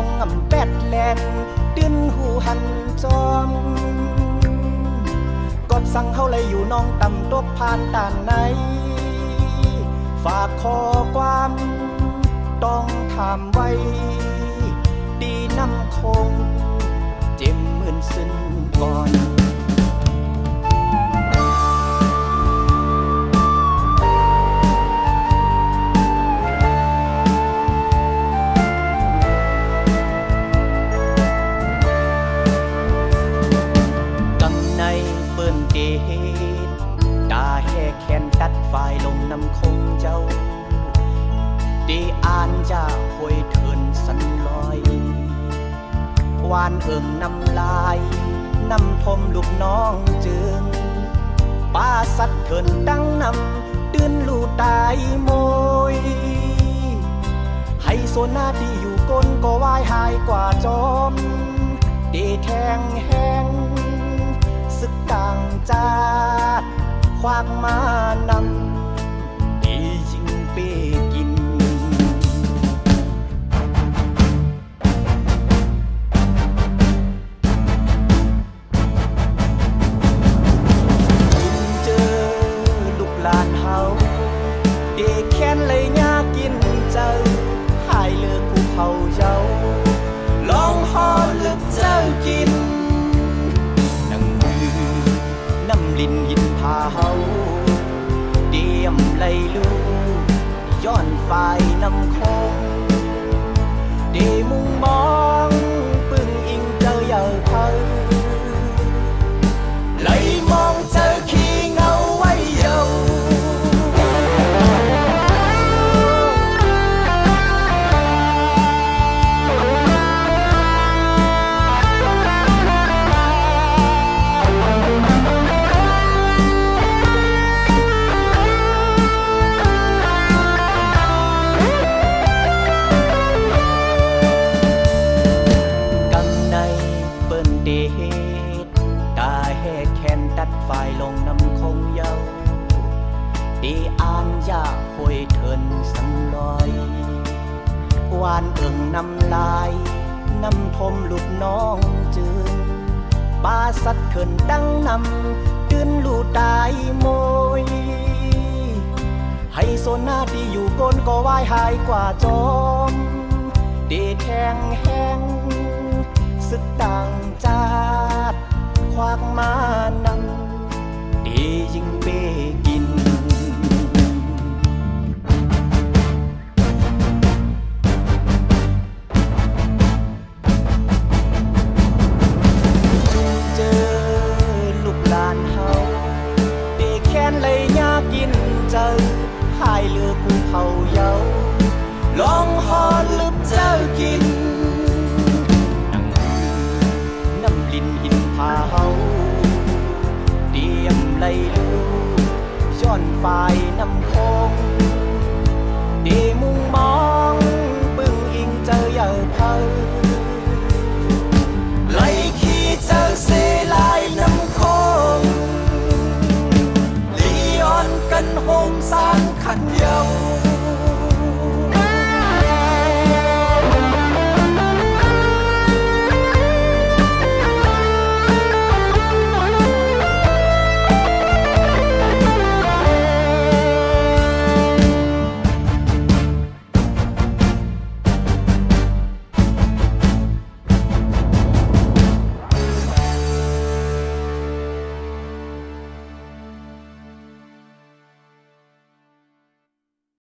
งอำแปดแลนตื้นหูหันจอมกดสั่งเฮาเลยอยู่น้องต่ำตกผ่านด่านไหนฝากขอความต้องถามไว้ดีนำคงเจ็มมื่นซึ้นก่อนตาแห่แขนตัดฝ่ายลงนำคงเจ้าได้อ่านจะหวยเถินสันลอยวานเอิ่งนำลายนำทมลูกน้องจึงป้าสัตว์เถินดังนำตื่นลูตายโมยให้โซนาที่อยู่ก้นก็วายหายกว่าจอมเดแทงแห้งศึกต่างจาดควักมานำดีจิงเปกินจุนเจอลูกหลานเฮาเด็กแค้นเลยยากินเจ้าหายเลือกกูเผาเจ้าลองหอลึกเจ้ากินน้ำลินยินพาเฮาเดียมไหลลูย้อนฝ่ายน้ำคงเดมุงมองปึ่งอิงเจอเยาเธอไหลมองเจอขี้เงาไว้เยาฝ่ายลงนำคงเยาดีอ่านยาหวยเถินสันลอยวานเอิ่งนำลายนำทมลูกน้องจึงป้าสัตว์เถินดังนำตื่นลูตายโมยให้โซนาดีอยู่ก้นก็วายหายกว่าจอมเดแทงแห้งศึกต่างจาดควักมานำดียิ่งเปกินจุงเจอลูกหลานเฮาเด็กแค้นเลยยากินเจ้าหายเลือกูเผาเยาลองหอลึบเจ้ากินน้ำลินหินพาเฮาเดียมไหลลูย้อนฝ่าย